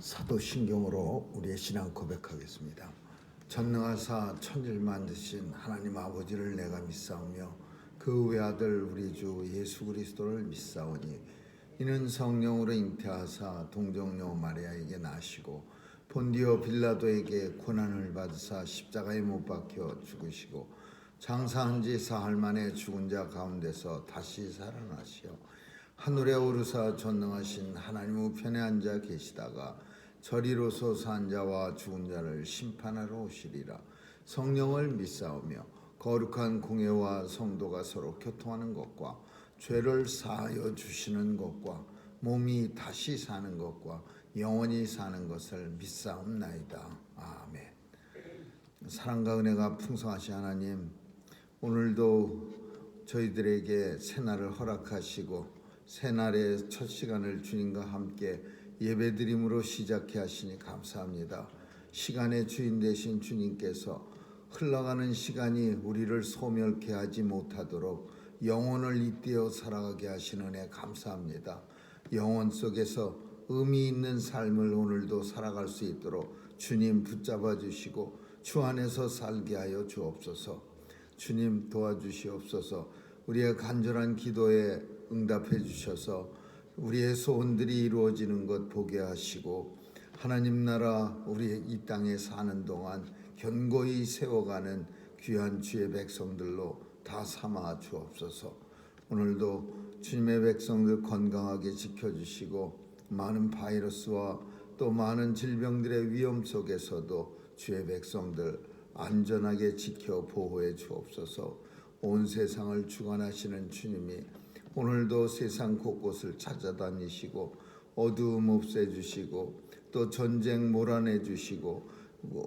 사도신경으로 우리의 신앙 고백하겠습니다. 전능하사 천지를 만드신 하나님 아버지를 내가 믿사오며 그 외아들 우리 주 예수 그리스도를 믿사오니 이는 성령으로 잉태하사 동정녀 마리아에게 나시고 본디오 빌라도에게 고난을 받으사 십자가에 못 박혀 죽으시고 장사한 지 사흘 만에 죽은 자 가운데서 다시 살아나시어 하늘에 오르사 전능하신 하나님 우편에 앉아 계시다가 저리로서 산 자와 죽은 자를 심판하러 오시리라. 성령을 믿사오며 거룩한 공예와 성도가 서로 교통하는 것과 죄를 사하여 주시는 것과 몸이 다시 사는 것과 영원히 사는 것을 믿사옵나이다. 아멘. 사랑과 은혜가 풍성하신 하나님, 오늘도 저희들에게 새날을 허락하시고 새날의 첫 시간을 주님과 함께 예배드림으로 시작해 하시니 감사합니다. 시간의 주인 되신 주님께서 흘러가는 시간이 우리를 소멸케 하지 못하도록 영혼을 잇대어 살아가게 하시는 은혜 감사합니다. 영혼 속에서 의미 있는 삶을 오늘도 살아갈 수 있도록 주님 붙잡아 주시고 주 안에서 살게 하여 주옵소서. 주님 도와주시옵소서. 우리의 간절한 기도에 응답해 주셔서 우리의 소원들이 이루어지는 것 보게 하시고 하나님 나라 우리 이 땅에 사는 동안 견고히 세워가는 귀한 주의 백성들로 다 삼아 주옵소서. 오늘도 주님의 백성들 건강하게 지켜주시고 많은 바이러스와 또 많은 질병들의 위험 속에서도 주의 백성들 안전하게 지켜 보호해 주옵소서. 온 세상을 주관하시는 주님이 오늘도 세상 곳곳을 찾아다니시고 어두움 없애주시고 또 전쟁 몰아내주시고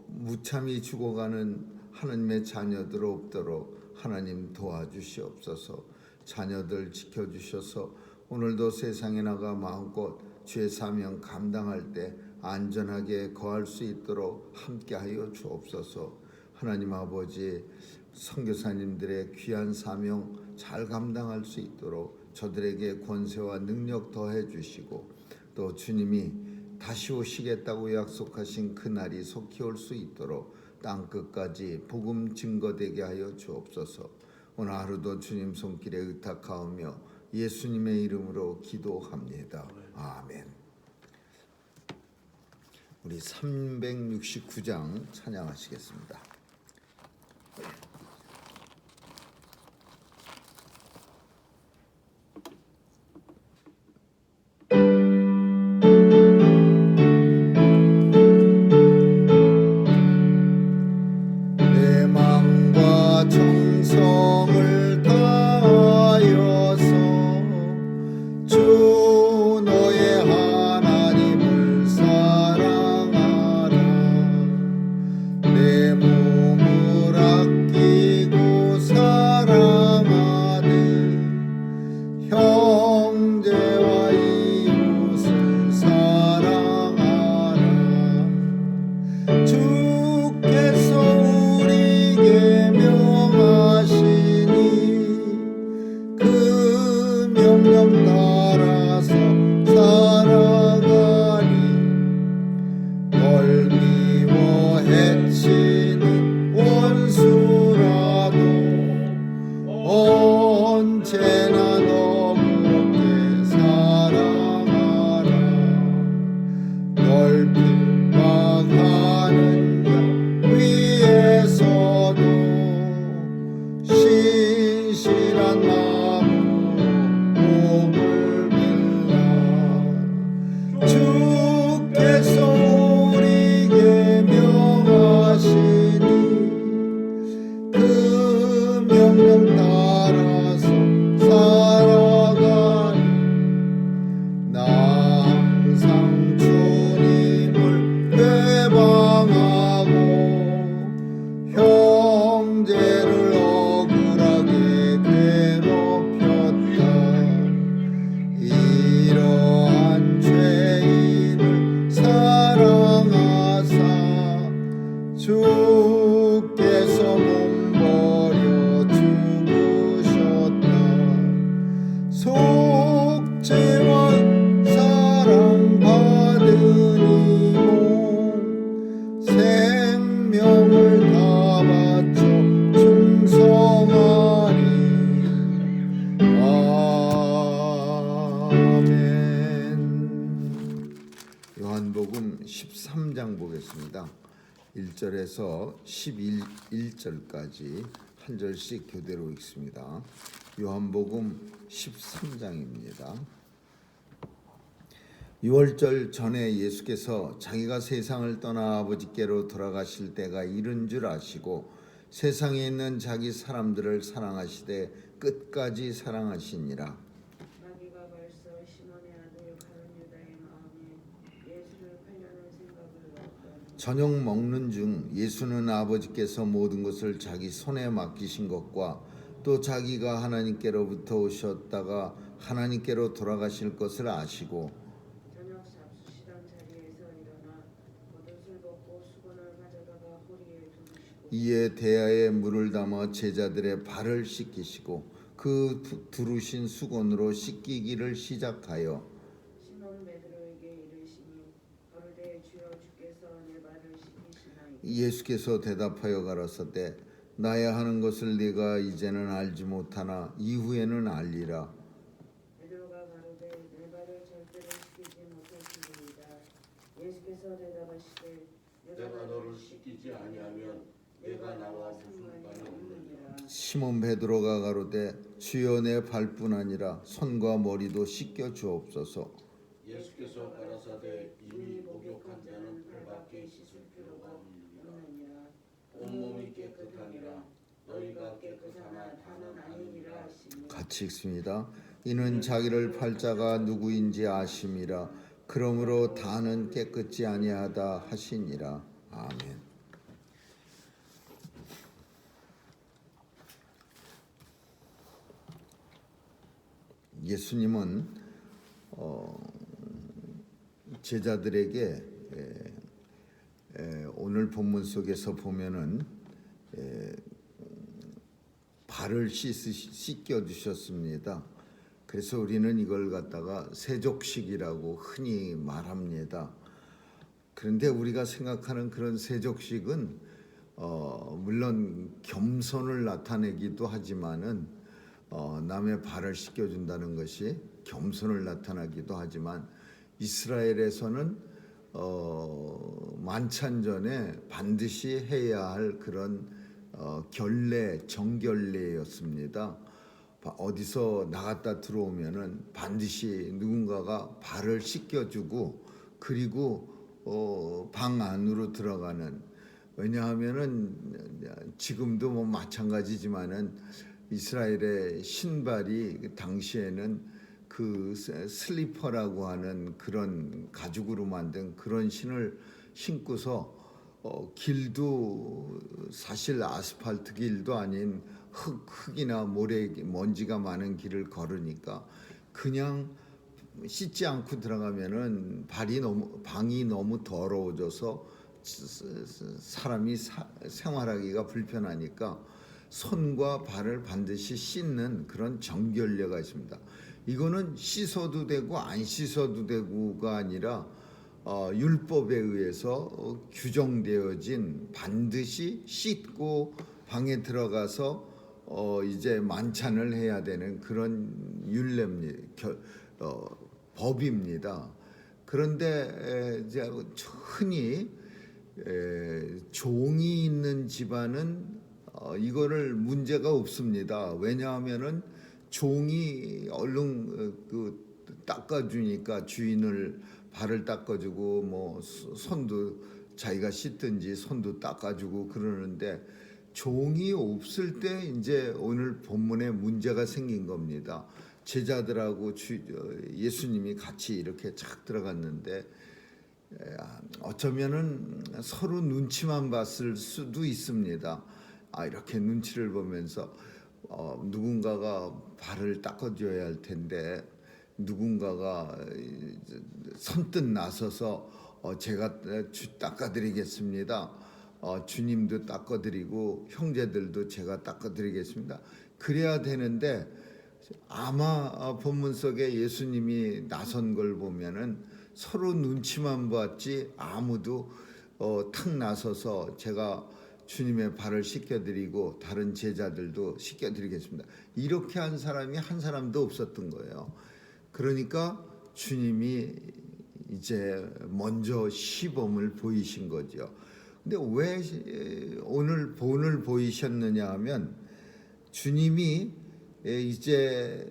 무참히 죽어가는 하나님의 자녀들 없도록 하나님 도와주시옵소서. 자녀들 지켜주셔서 오늘도 세상에 나가 마음껏 주의 사명 감당할 때 안전하게 거할 수 있도록 함께하여 주옵소서. 하나님 아버지, 선교사님들의 귀한 사명 잘 감당할 수 있도록 저들에게 권세와 능력 더해 주시고 또 주님이 다시 오시겠다고 약속하신 그날이 속히 올 수 있도록 땅끝까지 복음 증거되게 하여 주옵소서. 오늘 하루도 주님 손길에 의탁하오며 예수님의 이름으로 기도합니다. 아멘. 우리 369장 찬양하시겠습니다. 속죄와 사랑받은 요한복음 13장 보겠습니다. 1절에서 11절까지 한 절씩 교대로 읽습니다. 요한복음 13장입니다. 6월절 전에 예수께서 자기가 세상을 떠나 아버지께로 돌아가실 때가 이른 줄 아시고 세상에 있는 자기 사람들을 사랑하시되 끝까지 사랑하시니라. 마귀가 벌써 시몬의 아들 가룟 유다의 마음에 예수를 팔려는 생각을 넣었더니 저녁 먹는 중 예수는 아버지께서 모든 것을 자기 손에 맡기신 것과 또 자기가 하나님께로부터 오셨다가 하나님께로 돌아가실 것을 아시고 저녁 잡수시던 자리에서 일어나 겉옷을 벗고 수건을 가져다가 허리에 두르시고 이에 대야에 물을 담아 제자들의 발을 씻기시고 그 두르신 수건으로 씻기기를 시작하여 시몬 베드로에게 이르시니 가로되 주여 주께서 내 발을 씻기시나이까. 예수께서 대답하여 가라사대 나야 하는 것을 네가 이제는 알지 못하나 이후에는 알리라. 베드로가 가로되 내 발을 절대로 씻기지 못하시리이다. 예수께서 대답하시되 내가 너를 씻기지 아니하면 내가 나와 상관이 없느니라. 시몬 베드로가 가로되 주여 내 발뿐 아니라 손과 머리도 씻겨 주옵소서. 예수께서 가라사대 이미 목욕한 자는 발밖에 씻을 필요가 없느니라. 없느니라. 온몸이 깨끗하니라. 너희가 깨끗하나 다는 아니니라 하시니 같이 읽습니다. 이는 자기를 팔 자가 누구인지 아심이라. 그러므로 다는 깨끗지 아니하다 하시니라. 아멘. 예수님은 제자들에게 오늘 본문 속에서 보면은 발을 씻겨 주셨습니다. 그래서 우리는 이걸 갖다가 세족식이라고 흔히 말합니다. 그런데 우리가 생각하는 그런 세족식은 물론 겸손을 나타내기도 하지만은 남의 발을 씻겨준다는 것이 겸손을 나타나기도 하지만 이스라엘에서는 만찬 전에 반드시 해야 할 그런 결례, 정결례였습니다. 어디서 나갔다 들어오면은 반드시 누군가가 발을 씻겨주고 그리고 방 안으로 들어가는, 왜냐하면은 지금도 뭐 마찬가지지만은 이스라엘의 신발이 당시에는 그 슬리퍼라고 하는 그런 가죽으로 만든 그런 신을 신고서 길도 사실 아스팔트 길도 아닌 흙이나 모래, 먼지가 많은 길을 걸으니까 그냥 씻지 않고 들어가면은 방이 너무 더러워져서 사람이 생활하기가 불편하니까 손과 발을 반드시 씻는 그런 정결례가 있습니다. 이거는 씻어도 되고 안 씻어도 되고가 아니라 율법에 의해서 규정되어진 반드시 씻고 방에 들어가서 이제 만찬을 해야 되는 그런 법입니다. 그런데 이제 흔히 종이 있는 집안은 이거를 문제가 없습니다. 왜냐하면은 종이 얼른 닦아주니까 주인을 발을 닦아주고 뭐 손도 자기가 씻든지 손도 닦아주고 그러는데 종이 없을 때 이제 오늘 본문에 문제가 생긴 겁니다. 제자들하고 예수님이 같이 이렇게 착 들어갔는데 어쩌면은 서로 눈치만 봤을 수도 있습니다. 이렇게 눈치를 보면서 누군가가 발을 닦아줘야 할 텐데 누군가가 선뜻 나서서 제가 닦아드리겠습니다. 주님도 닦아드리고 형제들도 제가 닦아드리겠습니다. 그래야 되는데 아마 본문 속에 예수님이 나선 걸 보면은 서로 눈치만 봤지 아무도 탁 나서서 제가 주님의 발을 씻겨드리고 다른 제자들도 씻겨드리겠습니다. 이렇게 한 사람이 한 사람도 없었던 거예요. 그러니까 주님이 이제 먼저 시범을 보이신 거죠. 근데 왜 오늘 본을 보이셨느냐 하면 주님이 이제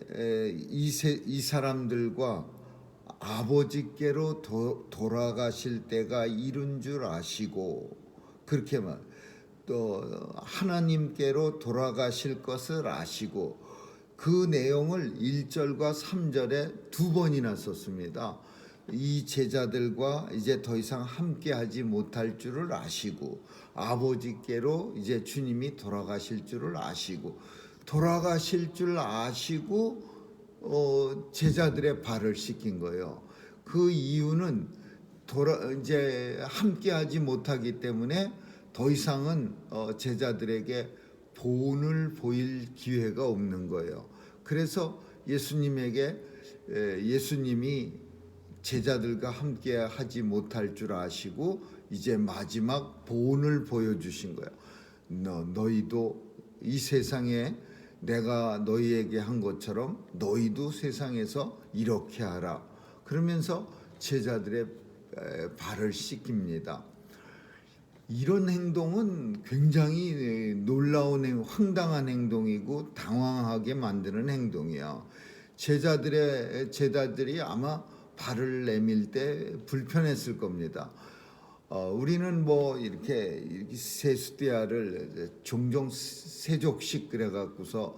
이 사람들과 아버지께로 돌아가실 때가 이른 줄 아시고, 그렇게만 또 하나님께로 돌아가실 것을 아시고, 그 내용을 1절과 3절에 두 번이나 썼습니다. 이 제자들과 이제 더 이상 함께하지 못할 줄을 아시고, 아버지께로 이제 주님이 돌아가실 줄을 아시고, 돌아가실 줄 아시고 제자들의 발을 씻긴 거예요. 그 이유는 이제 함께하지 못하기 때문에 더 이상은 제자들에게 본을 보일 기회가 없는 거예요. 그래서 예수님이 제자들과 함께 하지 못할 줄 아시고 이제 마지막 본을 보여주신 거예요. 너희도 이 세상에 내가 너희에게 한 것처럼 너희도 세상에서 이렇게 하라. 그러면서 제자들의 발을 씻깁니다. 이런 행동은 굉장히 놀라운 황당한 행동이고 당황하게 만드는 행동이야. 제자들이 아마 발을 내밀 때 불편했을 겁니다. 우리는 뭐 이렇게 세수대야를 종종 세족식 그래갖고서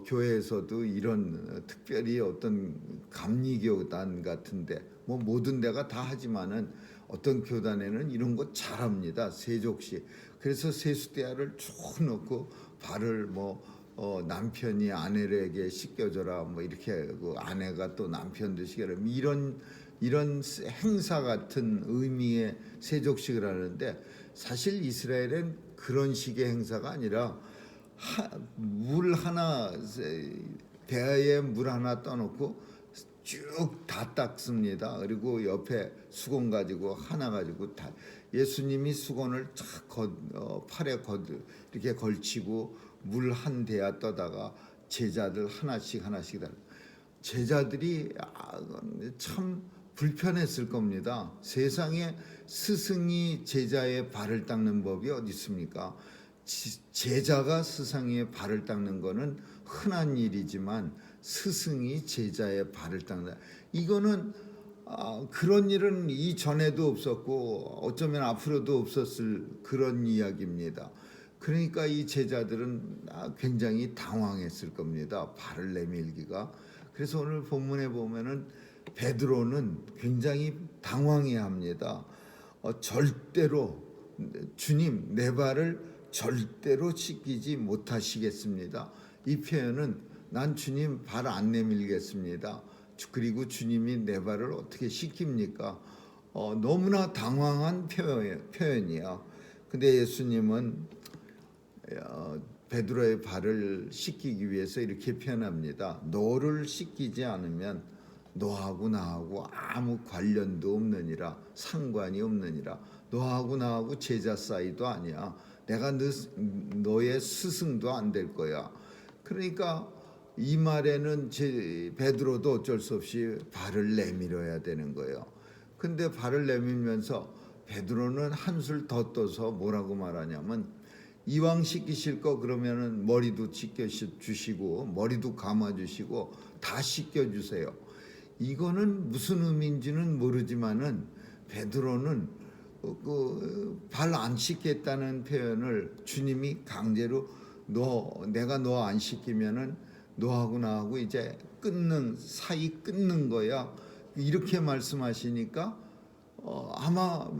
교회에서도 이런 특별히 어떤 감리교단 같은데 뭐 모든 데가 다 하지만은 어떤 교단에는 이런 거 잘합니다. 세족식. 그래서 세수대야를 쭉 넣고 발을 남편이 아내에게 씻겨줘라 뭐 이렇게 그 아내가 또 남편도 씻겨라 이런 행사 같은 의미의 세족식을 하는데, 사실 이스라엘은 그런 식의 행사가 아니라 물 하나, 대야에 물 하나 떠놓고 쭉 다 닦습니다. 그리고 옆에 수건 가지고 하나 가지고 다 예수님이 수건을 착 팔에 이렇게 걸치고 물 한 대야 떠다가 제자들 하나씩 다. 제자들이 참 불편했을 겁니다. 세상에 스승이 제자의 발을 닦는 법이 어디 있습니까? 제자가 스승의 발을 닦는 거는 흔한 일이지만 스승이 제자의 발을 닦는다. 이거는 그런 일은 이전에도 없었고 어쩌면 앞으로도 없었을 그런 이야기입니다. 그러니까 이 제자들은 굉장히 당황했을 겁니다. 발을 내밀기가. 그래서 오늘 본문에 보면은 베드로는 굉장히 당황해합니다. 절대로 주님 내 발을 절대로 씻기지 못하시겠습니다. 이 표현은 난 주님 발 안 내밀겠습니다. 그리고 주님이 내 발을 어떻게 씻깁니까? 너무나 당황한 표현이야. 근데 예수님은 베드로의 발을 씻기기 위해서 이렇게 표현합니다. 너를 씻기지 않으면 너하고 나하고 아무 관련도 없느니라, 상관이 없느니라. 너하고 나하고 제자 사이도 아니야. 내가 너의 스승도 안 될 거야. 그러니까 이 말에는 베드로도 어쩔 수 없이 발을 내밀어야 되는 거예요. 근데 발을 내밀면서 베드로는 한술 더 떠서 뭐라고 말하냐면, 이왕 씻기실 거 그러면은 머리도 씻겨 주시고 머리도 감아 주시고 다 씻겨 주세요. 이거는 무슨 의미인지는 모르지만은 베드로는 발 안 씻겠다는 표현을 주님이 강제로 내가 너 안 씻기면은 너하고 나하고 이제 사이 끊는 거야. 이렇게 말씀하시니까 아마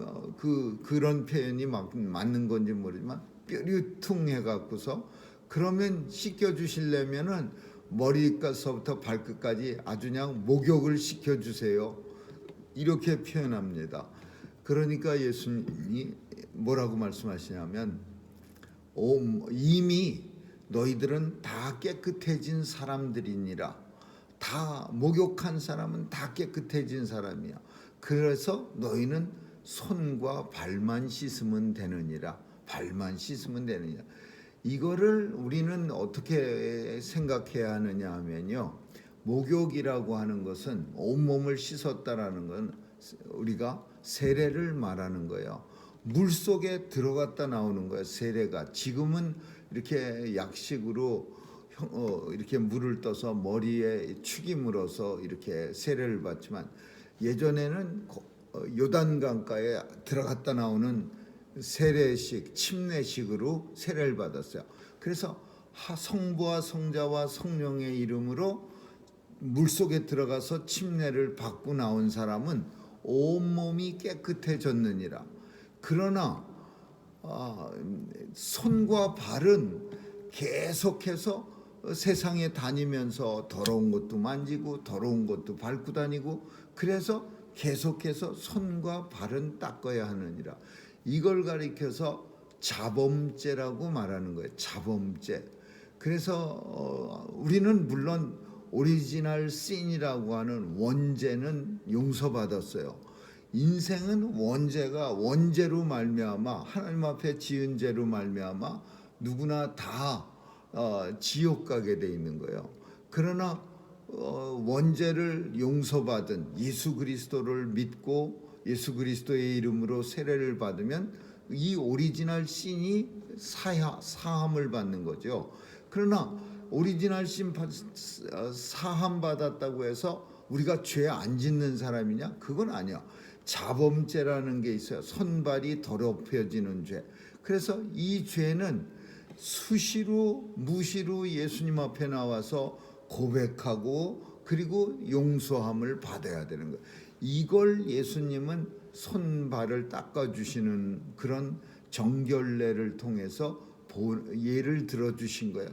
그런 표현이 맞는 건지 모르지만 뾰루퉁해 갖고서 그러면 씻겨 주시려면은 머리서부터 발끝까지 아주 그냥 목욕을 시켜 주세요. 이렇게 표현합니다. 그러니까 예수님이 뭐라고 말씀하시냐면, 이미 너희들은 다 깨끗해진 사람들이니라. 다 목욕한 사람은 다 깨끗해진 사람이야. 그래서 너희는 손과 발만 씻으면 되느니라. 발만 씻으면 되느니라. 이거를 우리는 어떻게 생각해야 하느냐 하면요, 목욕이라고 하는 것은 온몸을 씻었다라는 건 우리가 세례를 말하는 거예요. 물 속에 들어갔다 나오는 거예요. 세례가 지금은 이렇게 약식으로 이렇게 물을 떠서 머리에 축임으로써 이렇게 세례를 받지만 예전에는 요단강가에 들어갔다 나오는 세례식, 침례식으로 세례를 받았어요. 그래서 성부와 성자와 성령의 이름으로 물속에 들어가서 침례를 받고 나온 사람은 온몸이 깨끗해졌느니라. 그러나 손과 발은 계속해서 세상에 다니면서 더러운 것도 만지고 더러운 것도 밟고 다니고, 그래서 계속해서 손과 발은 닦아야 하느니라. 이걸 가리켜서 자범죄라고 말하는 거예요. 자범죄. 그래서 우리는 물론 오리지널 씬이라고 하는 원죄는 용서받았어요. 인생은 원죄로 말미암아, 하나님 앞에 지은 죄로 말미암아 누구나 다 지옥 가게 돼 있는 거예요. 그러나 원죄를 용서받은 예수 그리스도를 믿고 예수 그리스도의 이름으로 세례를 받으면 이 오리지널 씬이 사함을 받는 거죠. 그러나 오리지널 씬 사함 받았다고 해서 우리가 죄 안 짓는 사람이냐? 그건 아니야. 자범죄라는 게 있어요. 손발이 더럽혀지는 죄. 그래서 이 죄는 수시로 무시로 예수님 앞에 나와서 고백하고 그리고 용서함을 받아야 되는 거예요. 이걸 예수님은 손발을 닦아주시는 그런 정결례를 통해서 예를 들어주신 거예요.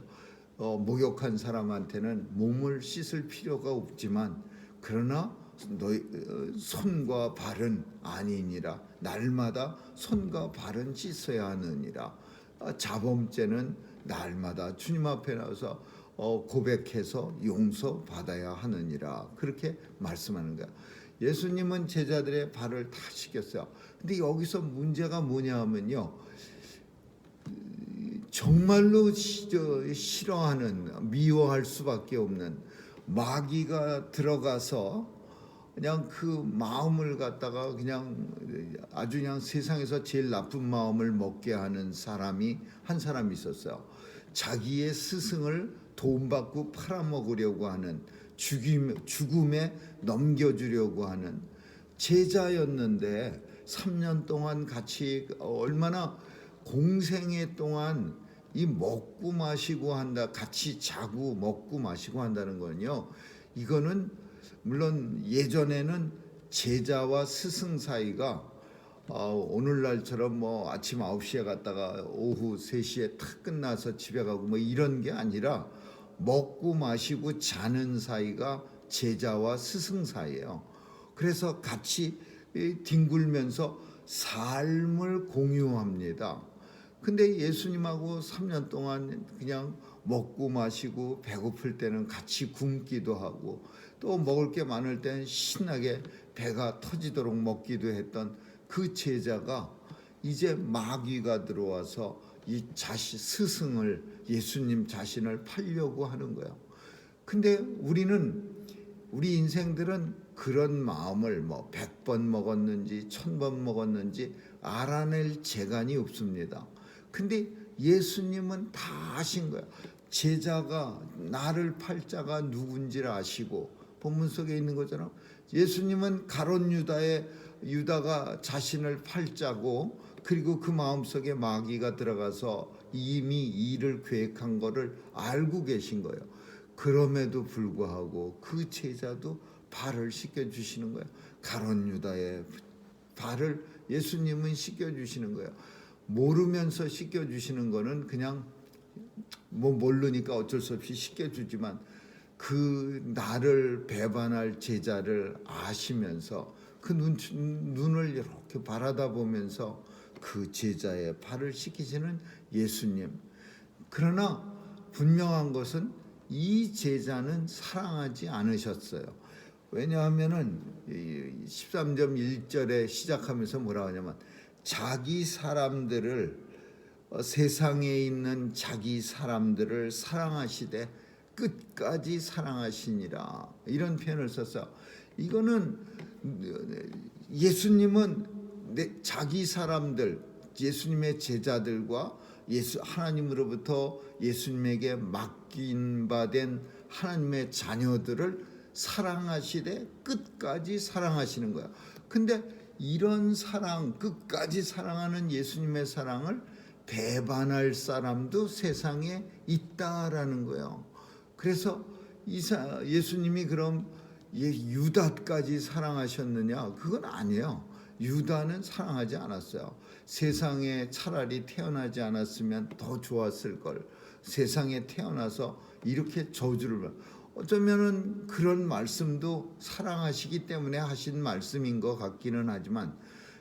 목욕한 사람한테는 몸을 씻을 필요가 없지만 그러나 너희 손과 발은 아니니라. 날마다 손과 발은 씻어야 하느니라. 자범죄는 날마다 주님 앞에 나와서 고백해서 용서받아야 하느니라. 그렇게 말씀하는 거야. 예수님은 제자들의 발을 다 씻겼어요. 근데 여기서 문제가 뭐냐 하면요, 정말로 싫어하는, 미워할 수밖에 없는 마귀가 들어가서 그냥 그 마음을 갖다가 그냥 아주 그냥 세상에서 제일 나쁜 마음을 먹게 하는 사람이 한 사람이 있었어요. 자기의 스승을 돈 받고 팔아먹으려고 하는, 죽음에 넘겨주려고 하는 제자였는데 3년 동안 같이 얼마나 공생애 동안 이 먹고 마시고 한다, 같이 자고 먹고 마시고 한다는 건요, 이거는 물론 예전에는 제자와 스승 사이가 오늘날처럼 뭐 아침 9시에 갔다가 오후 3시에 탁 끝나서 집에 가고 뭐 이런 게 아니라 먹고 마시고 자는 사이가 제자와 스승 사이예요. 그래서 같이 뒹굴면서 삶을 공유합니다. 근데 예수님하고 3년 동안 그냥 먹고 마시고 배고플 때는 같이 굶기도 하고 또 먹을 게 많을 때는 신나게 배가 터지도록 먹기도 했던 그 제자가 이제 마귀가 들어와서 이 스승을, 예수님 자신을 팔려고 하는 거예요. 근데 우리 인생들은 그런 마음을 뭐 100번 먹었는지 1000번 먹었는지 알아낼 재간이 없습니다. 근데 예수님은 다 아신 거예요. 제자가 나를 팔 자가 누군지를 아시고, 본문 속에 있는 것처럼 예수님은 가롯 유다가 자신을 팔 자고, 그리고 그 마음속에 마귀가 들어가서 이미 일을 계획한 거를 알고 계신 거예요. 그럼에도 불구하고 그 제자도 발을 씻겨주시는 거예요. 가롯 유다의 발을 예수님은 씻겨주시는 거예요. 모르면서 씻겨주시는 거는 그냥 뭐 모르니까 어쩔 수 없이 씻겨주지만, 그 나를 배반할 제자를 아시면서 그 눈을 이렇게 바라다 보면서 그 제자의 발을 씻기시는 예수님. 그러나 분명한 것은 이 제자는 사랑하지 않으셨어요. 왜냐하면은 13점 1절에 시작하면서 뭐라 하냐면, 자기 사람들을, 세상에 있는 자기 사람들을 사랑하시되 끝까지 사랑하시니라, 이런 표현을 썼어요. 이거는 예수님은 자기 사람들, 예수님의 제자들과 하나님으로부터 예수님에게 맡긴 바 된 하나님의 자녀들을 사랑하시되 끝까지 사랑하시는 거야. 근데 이런 사랑, 끝까지 사랑하는 예수님의 사랑을 배반할 사람도 세상에 있다라는 거예요. 그래서 예수님이 그럼 유다까지 사랑하셨느냐? 그건 아니에요. 유다는 사랑하지 않았어요. 세상에 차라리 태어나지 않았으면 더 좋았을 걸. 세상에 태어나서 이렇게 저주를, 어쩌면은 그런 말씀도 사랑하시기 때문에 하신 말씀인 것 같기는 하지만,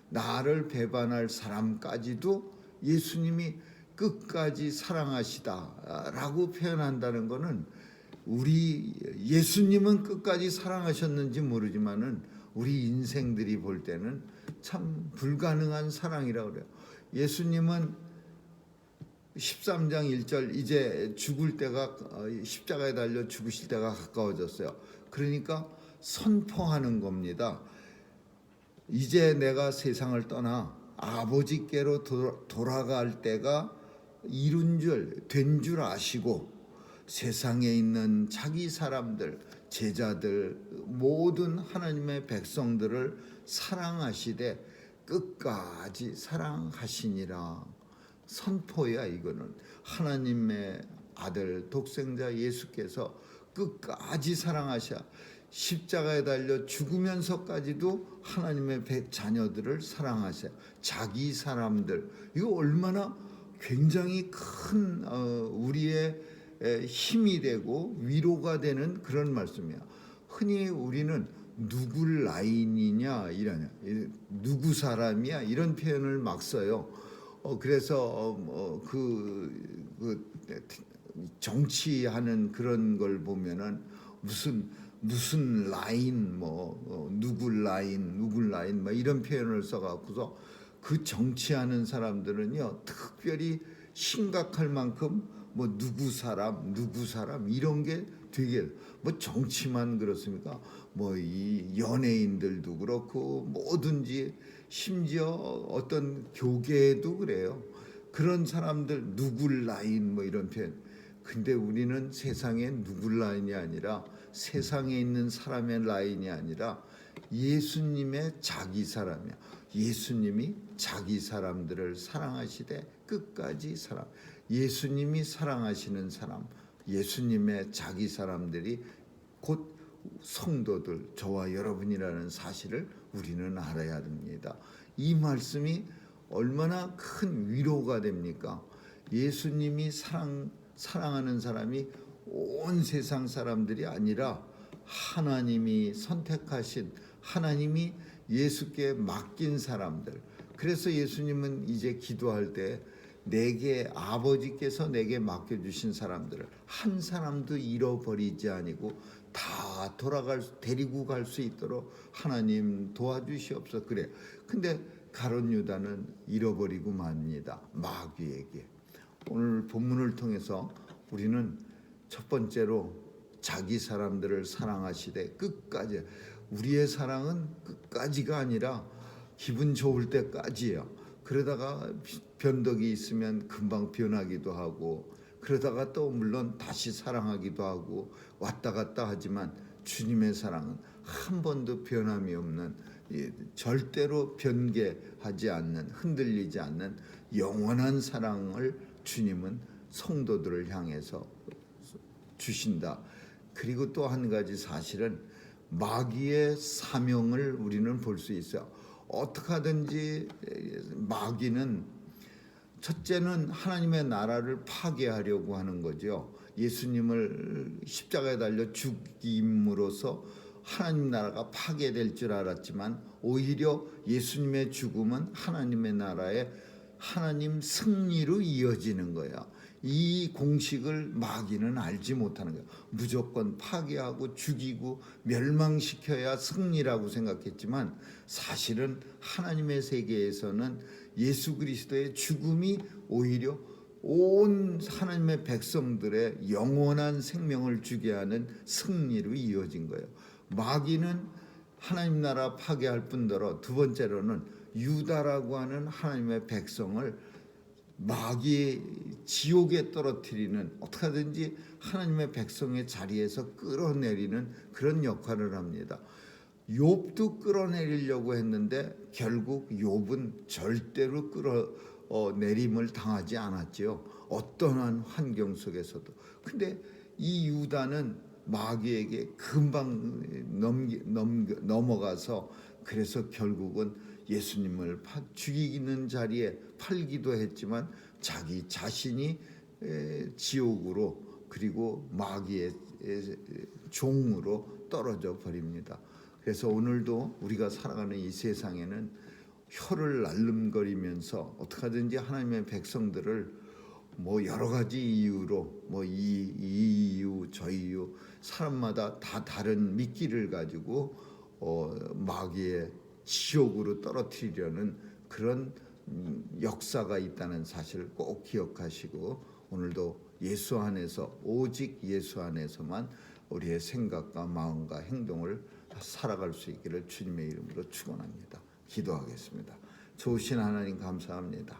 나를 배반할 사람까지도 예수님이 끝까지 사랑하시다라고 표현한다는 것은, 우리 예수님은 끝까지 사랑하셨는지 모르지만은 우리 인생들이 볼 때는 참 불가능한 사랑이라고 그래요. 예수님은 13장 1절, 이제 죽을 때가, 십자가에 달려 죽으실 때가 가까워졌어요. 그러니까 선포하는 겁니다. 이제 내가 세상을 떠나 아버지께로 돌아갈 때가 이룬 줄, 된 줄 아시고, 세상에 있는 자기 사람들, 제자들, 모든 하나님의 백성들을 사랑하시되 끝까지 사랑하시니라. 선포야. 이거는 하나님의 아들 독생자 예수께서 끝까지 사랑하셔, 십자가에 달려 죽으면서까지도 하나님의 자녀들을 사랑하셔, 자기 사람들. 이거 얼마나 굉장히 큰 우리의 힘이 되고 위로가 되는 그런 말씀이야. 흔히 우리는 누구 라인이냐, 이러냐, 누구 사람이야, 이런 표현을 막 써요. 그래서 정치하는 그런 걸 보면은 무슨 라인, 누구 라인 뭐 이런 표현을 써갖고서, 그 정치하는 사람들은요 특별히 심각할 만큼 누구 사람 이런 게 되게, 정치만 그렇습니까? 이 연예인들도 그렇고 뭐든지, 심지어 어떤 교계도 그래요. 그런 사람들 누구 라인 이런 표현. 근데 우리는 세상에 누구 라인이 아니라, 세상에 있는 사람의 라인이 아니라 예수님의 자기 사람이야. 예수님이 자기 사람들을 사랑하시되 끝까지 사랑. 예수님이 사랑하시는 사람, 예수님의 자기 사람들이 곧 성도들, 저와 여러분이라는 사실을 우리는 알아야 됩니다. 이 말씀이 얼마나 큰 위로가 됩니까? 예수님이 사랑하는 사람이 온 세상 사람들이 아니라 하나님이 선택하신, 하나님이 예수께 맡긴 사람들. 그래서 예수님은 이제 기도할 때, 내게 아버지께서 내게 맡겨주신 사람들을 한 사람도 잃어버리지 아니고 다 데리고 갈 수 있도록 하나님 도와주시옵소서. 그래. 근데 가룟 유다는 잃어버리고 맙니다. 마귀에게. 오늘 본문을 통해서 우리는 첫 번째로 자기 사람들을 사랑하시되 끝까지. 우리의 사랑은 끝까지가 아니라 기분 좋을 때까지예요. 그러다가 변덕이 있으면 금방 변하기도 하고, 그러다가 또 물론 다시 사랑하기도 하고 왔다 갔다 하지만, 주님의 사랑은 한 번도 변함이 없는, 절대로 변개하지 않는, 흔들리지 않는 영원한 사랑을 주님은 성도들을 향해서 주신다. 그리고 또 한 가지 사실은, 마귀의 사명을 우리는 볼 수 있어요. 어떻게 하든지 마귀는, 첫째는 하나님의 나라를 파괴하려고 하는 거죠. 예수님을 십자가에 달려 죽임으로써 하나님 나라가 파괴될 줄 알았지만, 오히려 예수님의 죽음은 하나님의 나라의 하나님 승리로 이어지는 거야. 이 공식을 마귀는 알지 못하는 거야. 무조건 파괴하고 죽이고 멸망시켜야 승리라고 생각했지만, 사실은 하나님의 세계에서는 예수 그리스도의 죽음이 오히려 온 하나님의 백성들의 영원한 생명을 주게 하는 승리로 이어진 거예요. 마귀는 하나님 나라 파괴할 뿐더러 두 번째로는 유다라고 하는 하나님의 백성을 마귀의 지옥에 떨어뜨리는, 어떻게 하든지 하나님의 백성의 자리에서 끌어내리는 그런 역할을 합니다. 욥도 끌어내리려고 했는데 결국 욥은 절대로 끌어내림을 당하지 않았지요. 어떠한 환경 속에서도. 근데 이 유다는 마귀에게 금방 넘어가서 그래서 결국은 예수님을 죽이는 자리에 팔기도 했지만 자기 자신이 지옥으로, 그리고 마귀의 종으로 떨어져 버립니다. 그래서 오늘도 우리가 살아가는 이 세상에는 혀를 날름거리면서 어떻게 하든지 하나님의 백성들을 여러 가지 이유로 이 이유 저 이유, 사람마다 다 다른 미끼를 가지고 마귀의 지옥으로 떨어뜨리려는 그런 역사가 있다는 사실을 꼭 기억하시고, 오늘도 예수 안에서, 오직 예수 안에서만 우리의 생각과 마음과 행동을 살아갈 수 있기를 주님의 이름으로 축원합니다. 기도하겠습니다. 좋으신 하나님 감사합니다.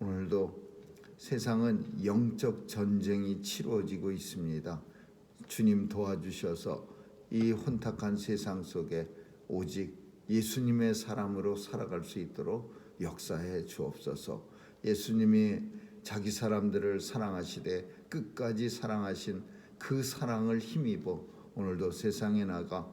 오늘도 세상은 영적 전쟁이 치루어지고 있습니다. 주님 도와주셔서 이 혼탁한 세상 속에 오직 예수님의 사람으로 살아갈 수 있도록 역사해 주옵소서. 예수님이 자기 사람들을 사랑하시되 끝까지 사랑하신 그 사랑을 힘입어 오늘도 세상에 나가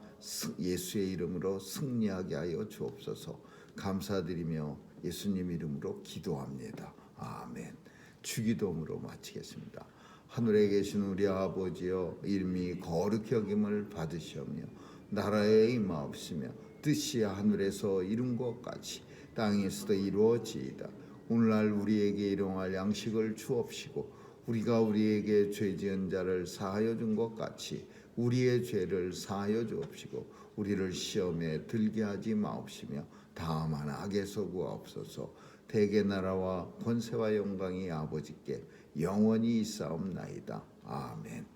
예수의 이름으로 승리하게 하여 주옵소서. 감사드리며 예수님 이름으로 기도합니다. 아멘. 주기도문으로 마치겠습니다. 하늘에 계신 우리 아버지여, 이름이 거룩히 여김을 받으시오며 나라에 임하옵시며 뜻이 하늘에서 이룬 것 같이 땅에서도 이루어지이다. 오늘날 우리에게 일용할 양식을 주옵시고 우리가 우리에게 죄 지은 자를 사하여 준 것 같이 우리의 죄를 사하여 주옵시고 우리를 시험에 들게 하지 마옵시며 다만 악에서 구하옵소서. 대개 나라와 권세와 영광이 아버지께 영원히 있사옵나이다. 아멘.